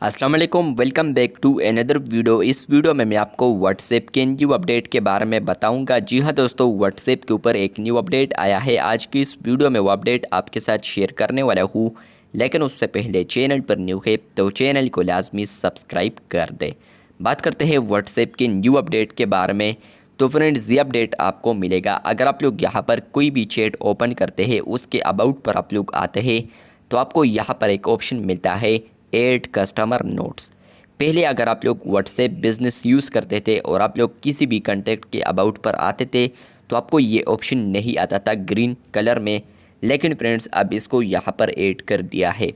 अस्सलाम वालेकुम, welcome back to another video. इस वीडियो में मैं आपको व्हाट्सएप के न्यू अपडेट के बारे में बताऊंगा। जी हाँ दोस्तों, व्हाट्सएप के ऊपर एक न्यू अपडेट आया है। आज की इस वीडियो में वो अपडेट आपके साथ शेयर करने वाला हूँ, लेकिन उससे पहले चैनल पर न्यू है तो चैनल को लाजमी सब्सक्राइब कर दे। बात करते हैं व्हाट्सएप के न्यू अपडेट के बारे में। तो फ्रेंड्स, ये अपडेट आपको मिलेगा अगर आप लोग यहाँ पर कोई भी चैट ओपन करते हैं, उसके अबाउट पर आप लोग आते हैं तो आपको यहाँ पर एक ऑप्शन मिलता है ऐड कस्टमर नोट्स। पहले अगर आप लोग व्हाट्सएप बिज़नेस यूज़ करते थे और आप लोग किसी भी कंटेक्ट के अबाउट पर आते थे तो आपको ये ऑप्शन नहीं आता था ग्रीन कलर में, लेकिन फ्रेंड्स अब इसको यहाँ पर ऐड कर दिया है।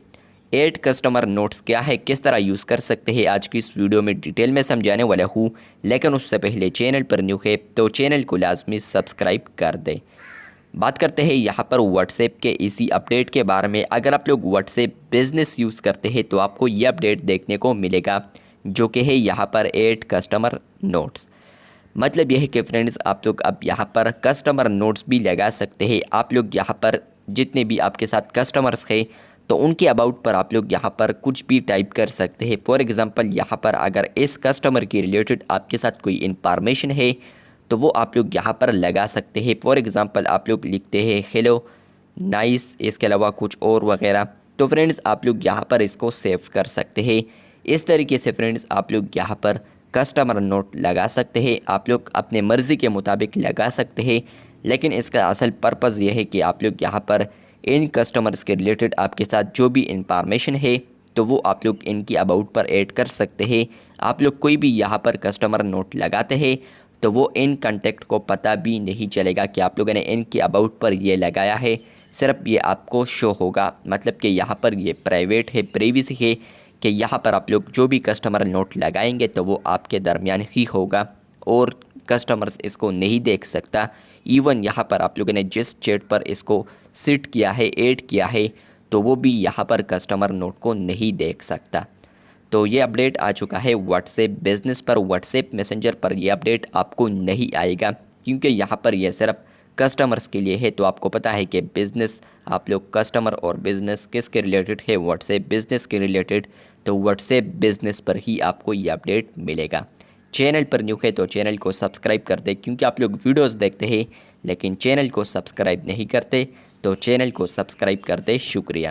ऐड कस्टमर नोट्स क्या है, किस तरह यूज़ कर सकते हैं, आज की इस वीडियो में डिटेल में समझाने वाला हूँ। लेकिन उससे पहले चैनल पर न्यू है तो चैनल को लाजमी सब्सक्राइब कर दें। बात करते हैं यहाँ पर व्हाट्सएप के इसी अपडेट के बारे में। अगर आप लोग व्हाट्सएप बिज़नेस यूज़ करते हैं तो आपको ये अपडेट देखने को मिलेगा, जो कि है यहाँ पर ऐड कस्टमर नोट्स। मतलब यह है कि फ्रेंड्स, आप लोग अब यहाँ पर कस्टमर नोट्स भी लगा सकते हैं। आप लोग यहाँ पर जितने भी आपके साथ कस्टमर्स हैं तो उनके अबाउट पर आप लोग यहाँ पर कुछ भी टाइप कर सकते हैं। फॉर एग्ज़ाम्पल, यहाँ पर अगर इस कस्टमर के रिलेटेड आपके साथ कोई इन्फॉर्मेशन है तो वो आप लोग यहाँ पर लगा सकते हैं। फॉर एग्ज़ाम्पल, आप लोग लिखते हैं हेलो नाइस, इसके अलावा कुछ और वगैरह, तो फ्रेंड्स आप लोग यहाँ पर इसको सेव कर सकते हैं। इस तरीके से फ्रेंड्स आप लोग यहाँ पर कस्टमर नोट लगा सकते हैं। आप लोग अपने मर्ज़ी के मुताबिक लगा सकते हैं, लेकिन इसका असल पर्पज़ यह है कि आप लोग यहाँ पर इन कस्टमर्स के रिलेटेड आपके साथ जो भी इंफॉर्मेशन है तो वो आप लोग इनकी अबाउट पर ऐड कर सकते हैं। आप लोग कोई भी यहाँ पर कस्टमर नोट लगाते हैं तो वो इन कॉन्टैक्ट को पता भी नहीं चलेगा कि आप लोगों ने इनके अबाउट पर ये लगाया है। सिर्फ ये आपको शो होगा, मतलब कि यहाँ पर ये प्राइवेट है, प्राइवेसी है कि यहाँ पर आप लोग जो भी कस्टमर नोट लगाएंगे तो वो आपके दरमियान ही होगा और कस्टमर्स इसको नहीं देख सकता। इवन यहाँ पर आप लोगों ने जिस चैट पर इसको सिट किया है, ऐड किया है, तो वो भी यहाँ पर कस्टमर नोट को नहीं देख सकता। तो ये अपडेट आ चुका है व्हाट्सएप बिज़नेस पर। व्हाट्सएप मैसेंजर पर ये अपडेट आपको नहीं आएगा, क्योंकि यहाँ पर यह सिर्फ कस्टमर्स के लिए है। तो आपको पता है कि बिज़नेस, आप लोग कस्टमर और बिज़नेस किसके रिलेटेड है, व्हाट्सएप बिज़नेस के रिलेटेड। तो व्हाट्सएप बिज़नेस पर ही आपको ये अपडेट मिलेगा। चैनल पर न्यू है तो चैनल को सब्सक्राइब कर दे, क्योंकि आप लोग वीडियोस देखते हैं लेकिन चैनल को सब्सक्राइब नहीं करते, तो चैनल को सब्सक्राइब कर दे। शुक्रिया।